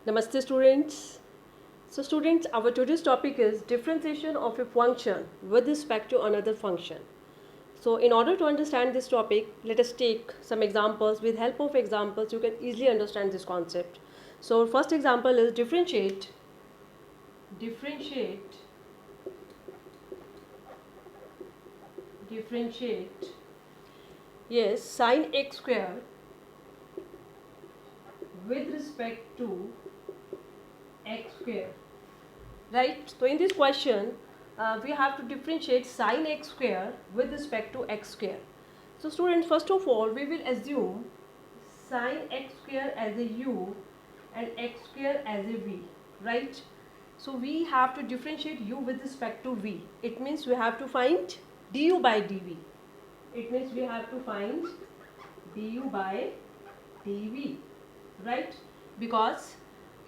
Namaste students. So students, our today's topic is differentiation of a function with respect to another function. So in order to understand this topic, let us take some examples. With help of examples, you can easily understand this concept. So first example is differentiate yes, sine x square with respect to x square. Right? So in this question, we have to differentiate sine x square with respect to x square. So students, first of all, we will assume sine x square as a u and x square as a v, right? So we have to differentiate u with respect to v. It means we have to find du by dv. It means we have to find du by dv, right? Because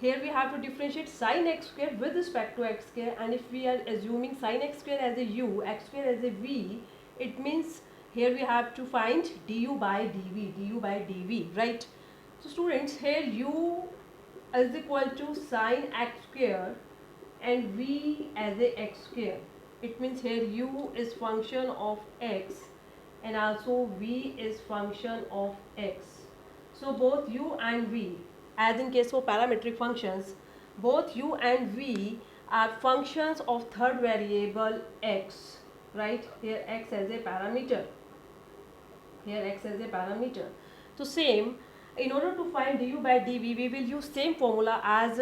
here we have to differentiate sine x square with respect to x square, and if we are assuming sine x square as a u, x square as a v, it means here we have to find du by dv, right? So students, here u is equal to sine x square and v as a x square. It means here u is function of x and also v is function of x. So both u and v, as in case of parametric functions, both u and v are functions of third variable x, right? Here x as a parameter. So same, in order to find du by dv, we will use same formula as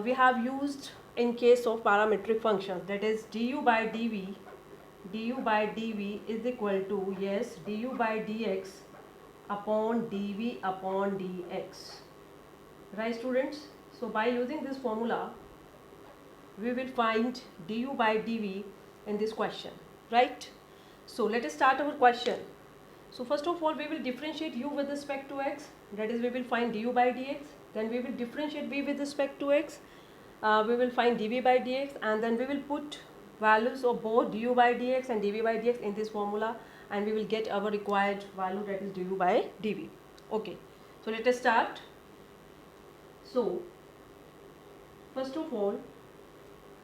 we have used in case of parametric functions. That is du by dv is equal to, yes, du by dx upon dv upon dx, right students? So by using this formula, we will find du by dv in this question, right? So let us start our question. So first of all, we will differentiate u with respect to x, that is we will find du by dx. Then we will differentiate v with respect to x, we will find dv by dx, and then we will put values of both du by dx and dv by dx in this formula, and we will get our required value, that is du by dv. Okay, so let us start. So first of all,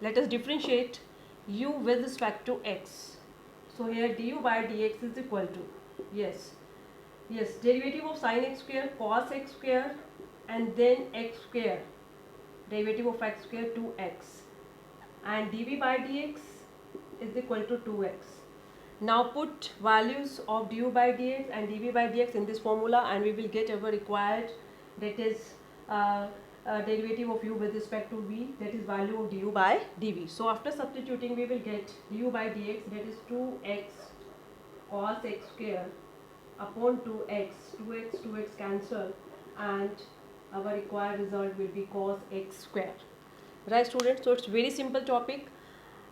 let us differentiate u with respect to x. So here du by dx is equal to, yes, derivative of sine x square cos x square and then x square, derivative of x square 2x, and dv by dx is equal to 2x. Now put values of du by dx and dv by dx in this formula, and we will get our required, that is derivative of u with respect to v, that is value of du by dv. So after substituting, we will get du by dx, that is 2x cos x square upon 2x cancel, and our required result will be cos x square, right students? So it's very simple topic.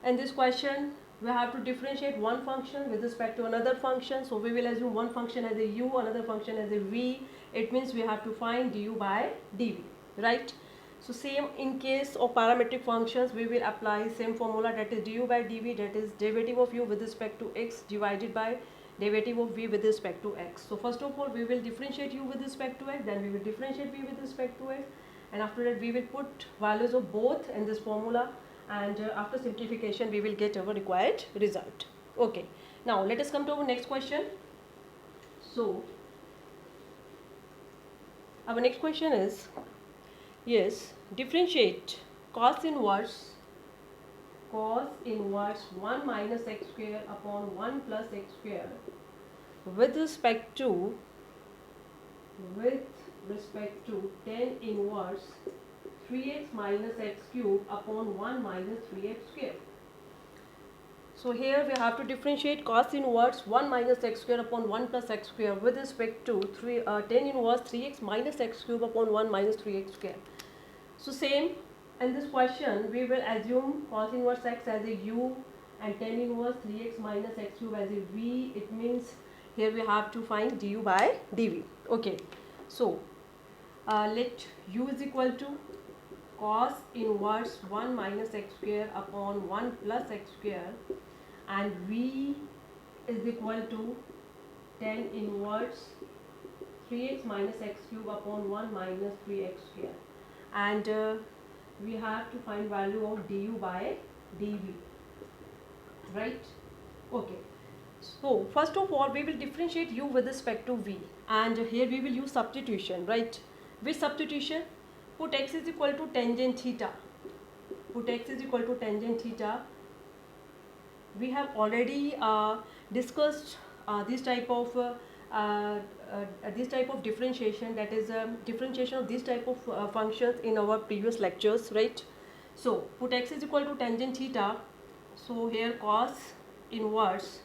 In this question, we have to differentiate one function with respect to another function. So we will assume one function as a u, another function as a v. It means we have to find du by dv, right? So same in case of parametric functions, we will apply same formula, that is du by dv, that is derivative of u with respect to x divided by derivative of v with respect to x. So first of all, we will differentiate u with respect to x, then we will differentiate v with respect to x, and after that we will put values of both in this formula, and after simplification we will get our required result. Okay, now let us come to our next question. So our next question is, yes, differentiate cos inverse 1 minus x square upon 1 plus x square with respect to tan inverse 3x minus x cube upon 1 minus 3x square. So here we have to differentiate cos inverse 1 minus x square upon 1 plus x square with respect to tan inverse 3x minus x cube upon 1 minus 3x square. So same, in this question we will assume cos inverse x as a u and tan inverse 3x minus x cube as a v. It means here we have to find du by dv. Okay, so let u is equal to cos inverse 1 minus x square upon 1 plus x square, and v is equal to tan inverse 3x minus x cube upon 1 minus 3x square. and we have to find value of du by dv, right? Okay, so first of all we will differentiate u with respect to v, and here we will use substitution, right? Which substitution? Put x is equal to tangent theta. Put x is equal to tangent theta. We have already discussed this type of differentiation, that is differentiation of this type of functions in our previous lectures, right? So put x is equal to tangent theta. So here cos inverse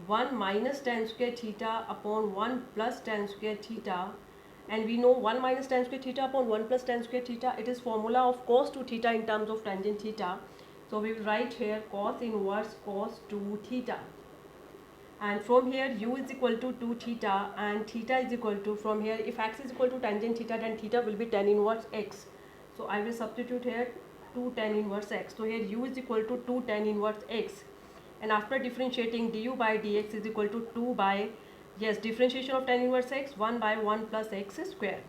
1 minus tan square theta upon 1 plus tan square theta, and we know 1 minus tan square theta upon 1 plus tan square theta, it is formula of cos 2 theta in terms of tangent theta. So we will write here cos inverse cos 2 theta, and from here u is equal to 2 theta and theta is equal to, from here if x is equal to tangent theta then theta will be tan inverse x. So I will substitute here 2 tan inverse x. So here u is equal to 2 tan inverse x, and after differentiating du by dx is equal to 2 by, yes, differentiation of tan inverse x, 1 by 1 plus x square.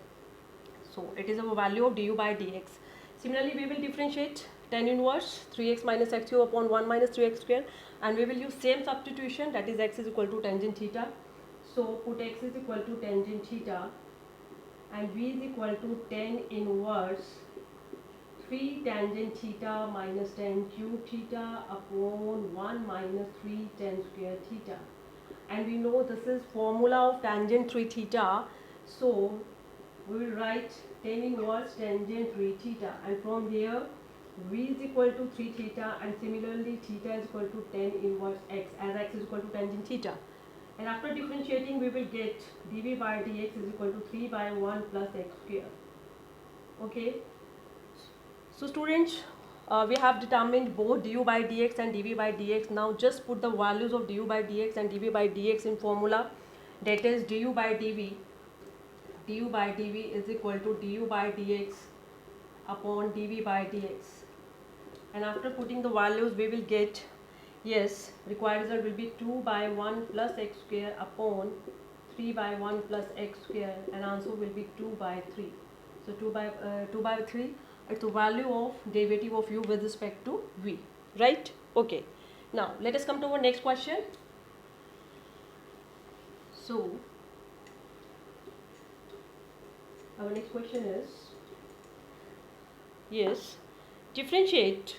So it is our value of du by dx. Similarly we will differentiate tan inverse 3x minus x cube upon 1 minus 3x square, and we will use same substitution, that is x is equal to tangent theta. So put x is equal to tangent theta and v is equal to tan inverse 3 tangent theta minus tan cube theta upon 1 minus 3 tan square theta, and we know this is formula of tangent 3 theta. So we will write tan inverse tangent 3 theta, and from here v is equal to 3 theta, and similarly theta is equal to tan inverse x, as x is equal to tangent theta. And after differentiating we will get dv by dx is equal to 3 by 1 plus x square. Okay, so students, we have determined both du by dx and dv by dx. Now just put the values of du by dx and dv by dx in formula, that is du by dv is equal to du by dx upon dv by dx, and after putting the values we will get, yes, required result will be 2 by 1 plus x square upon 3 by 1 plus x square, and answer will be 2 by 3. So 2 by 3, it's the value of derivative of u with respect to v, right? Okay, now let us come to our next question. So our next question is, yes, differentiate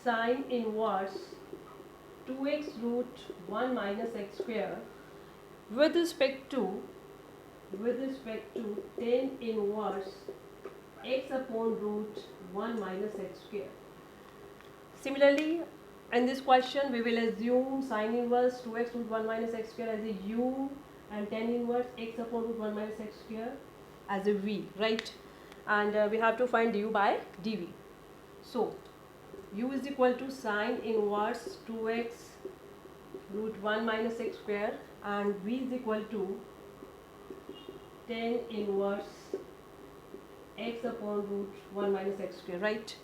sine inverse 2x root 1 minus x square with respect to tan inverse x upon root 1 minus x square. Similarly, in this question we will assume sine inverse 2x root 1 minus x square as a u and tan inverse x upon root 1 minus x square as a v, right? And we have to find du by dv. So u is equal to sine inverse 2x root 1 minus x square, and v is equal to tan inverse x upon root 1 minus x square, right?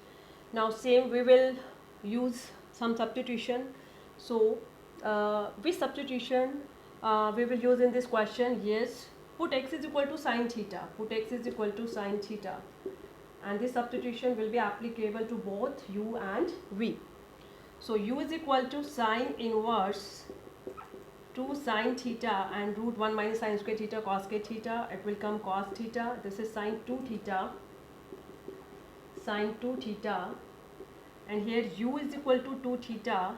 Now same we will use some substitution. So which substitution we will use in this question? Yes, put x is equal to sine theta. Put x is equal to sine theta, and this substitution will be applicable to both u and v. So u is equal to sine inverse 2 sine theta and root 1 minus sine square theta cos square theta. It will come cos theta. This is sine 2 theta, and here u is equal to 2 theta,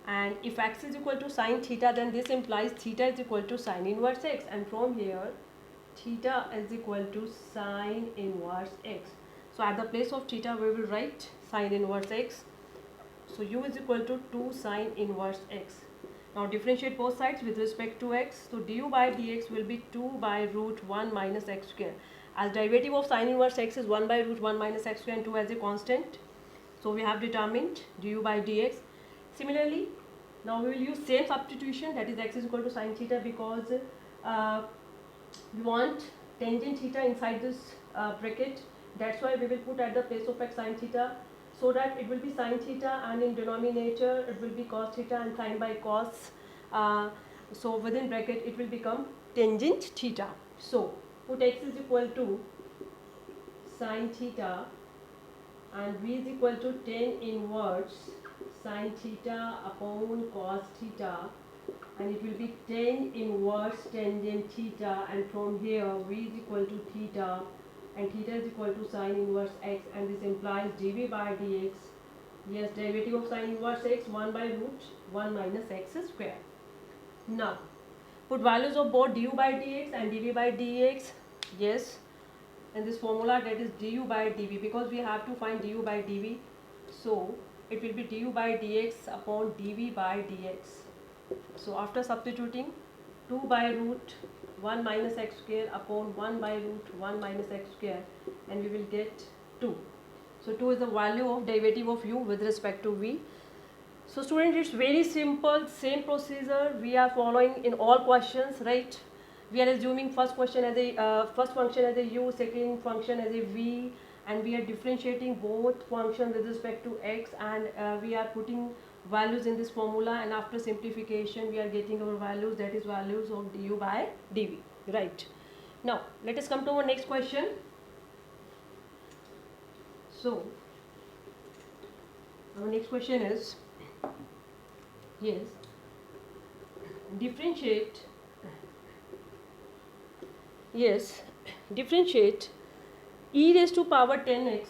and if x is equal to sine theta then this implies theta is equal to sine inverse x, and from here theta is equal to sine inverse x. So at the place of theta we will write sine inverse x. So u is equal to 2 sine inverse x. Now differentiate both sides with respect to x. So du by dx will be 2 by root 1 minus x square. As derivative of sine inverse x is 1 by root 1 minus x square and 2 as a constant. So we have determined du by dx. Similarly, now we will use same substitution, that is x is equal to sine theta, because we want tangent theta inside this bracket. That's why we will put at the place of x sine theta, so that it will be sine theta, and in denominator it will be cos theta, and sine by cos. So within bracket it will become tangent theta. So put x is equal to sine theta and v is equal to tan inverse sine theta upon cos theta, and it will be tan inverse tangent theta, and from here v is equal to theta and theta is equal to sine inverse x, and this implies dv by dx. Yes, derivative of sine inverse x 1 by root 1 minus x square. Now put values of both du by dx and dv by dx. Yes, and this formula, that is du by dv, because we have to find du by dv, so it will be du by dx upon dv by dx. So after substituting 2 by root 1 minus x square upon 1 by root 1 minus x square, and we will get 2. So 2 is the value of derivative of u with respect to v. So students, it's very simple, same procedure we are following in all questions, right? We are assuming first question as a first function as a u, second function as a v, and we are differentiating both functions with respect to x, and we are putting values in this formula, and after simplification we are getting our values, that is values of du by dv, right? Now let us come to our next question. So our next question is, yes, differentiate e raised to power 10x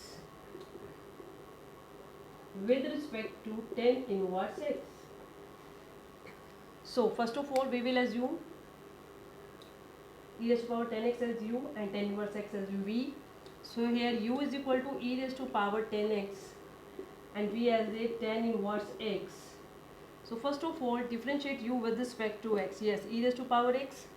with respect to tan inverse x. So first of all we will assume e raised to power 10x as u and tan inverse x as v. So here u is equal to e raised to power 10x and v as a tan inverse x. So first of all differentiate u with respect to x. Yes, e raised to power x.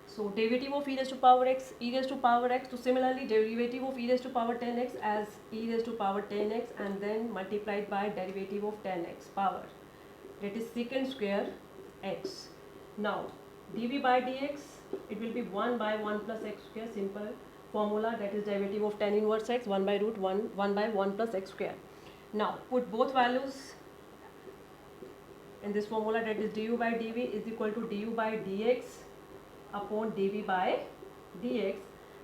So derivative of e raised to power x, e raised to power x. So similarly derivative of e raised to power 10x as e raised to power 10x, and then multiplied by derivative of 10x power, that is secant square x. Now dv by dx, it will be 1 by 1 plus x square, simple formula, that is derivative of tan inverse x 1 by root 1 by 1 plus x square. Now put both values in this formula, that is du by dv is equal to du by dx upon dv by dx,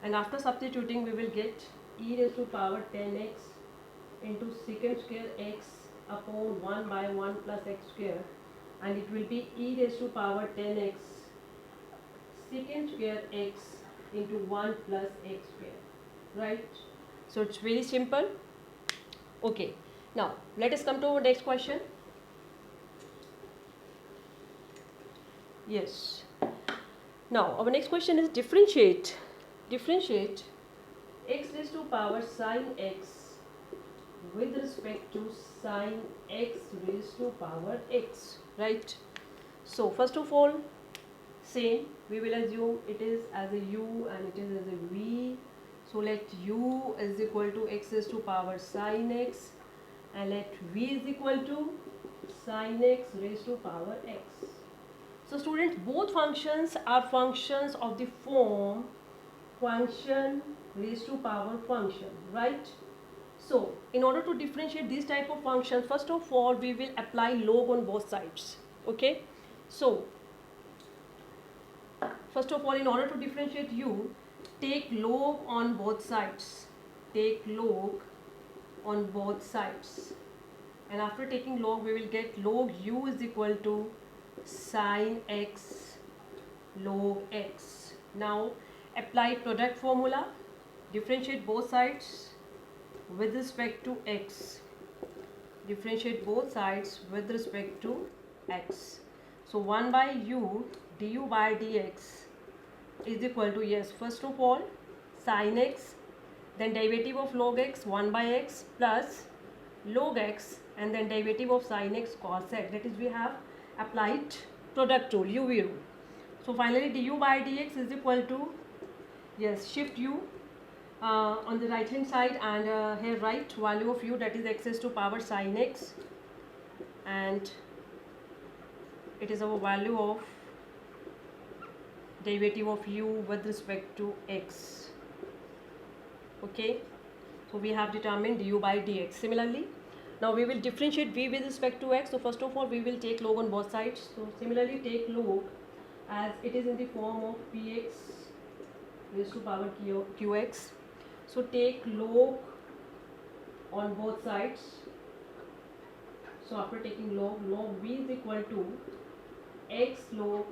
and after substituting we will get e raised to power 10x into secant square x upon 1 by 1 plus x square, and it will be e raised to power 10x secant square x into 1 plus x square, right? So it's very simple. Okay, now let us come to our next question. Yes, now our next question is differentiate x raised to power sine x with respect to sine x raised to power x, right? So first of all, same, we will assume it is as a u and it is as a v. So let u is equal to x raised to power sine x, and let v is equal to sine x raised to power x. So students, both functions are functions of the form function raised to power function, right? So in order to differentiate these type of functions, first of all we will apply log on both sides. Okay, so first of all, in order to differentiate u, take log on both sides, take log on both sides, and after taking log we will get log u is equal to sine x log x. Now apply product formula, differentiate both sides with respect to x, differentiate both sides with respect to x. So 1 by u du by dx is equal to, yes, first of all sine x, then derivative of log x 1 by x plus log x, and then derivative of sine x cos x, that is we have applied product rule, uv rule. So finally du by dx is equal to, yes, shift u on the right hand side, and here write value of u, that is x raised to power sine x, and it is our value of derivative of u with respect to x. Okay, so we have determined du by dx. Similarly, now we will differentiate v with respect to x. So first of all we will take log on both sides. So similarly take log as it is in the form of px raised to power qx. So take log on both sides. So after taking log v is equal to x log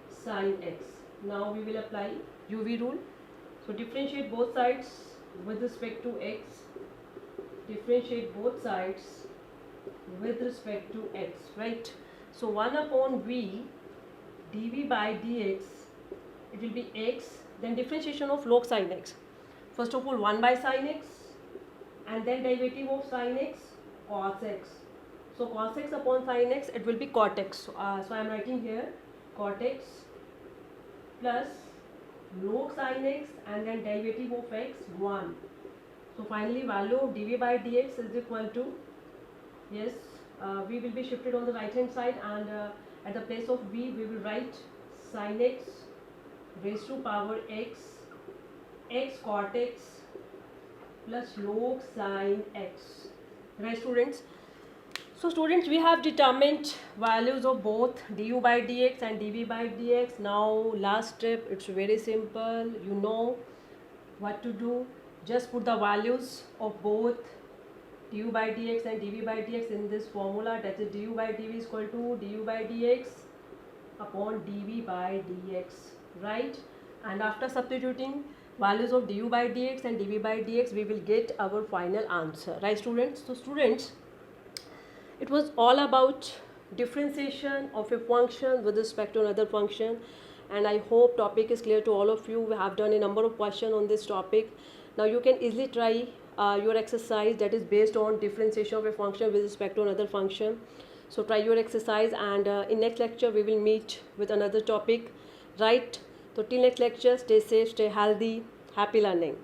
sin x. Now we will apply UV rule. So differentiate both sides with respect to x. Differentiate both sides with respect to x, right? So 1 upon v dv by dx, it will be x, then differentiation of log sin x. First of all 1 by sin x, and then derivative of sin x cos x. So cos x upon sin x, it will be cot x. So I am writing here cot x plus log sin x and then derivative of x 1. So finally value of dv by dx is equal to, yes, v will be shifted on the right hand side, and at the place of v we will write sin x raised to power x cot x plus log sin x. Right students? So students, we have determined values of both du by dx and dv by dx. Now last step, it's very simple. You know what to do. Just put the values of both du by dx and dv by dx in this formula. That is du by dv is equal to du by dx upon dv by dx, right? And after substituting values of du by dx and dv by dx, we will get our final answer, right students? So students, it was all about differentiation of a function with respect to another function, and I hope topic is clear to all of you. We have done a number of questions on this topic. Now you can easily try your exercise that is based on differentiation of a function with respect to another function. So try your exercise, and in next lecture we will meet with another topic, right? So till next lecture, stay safe, stay healthy, happy learning.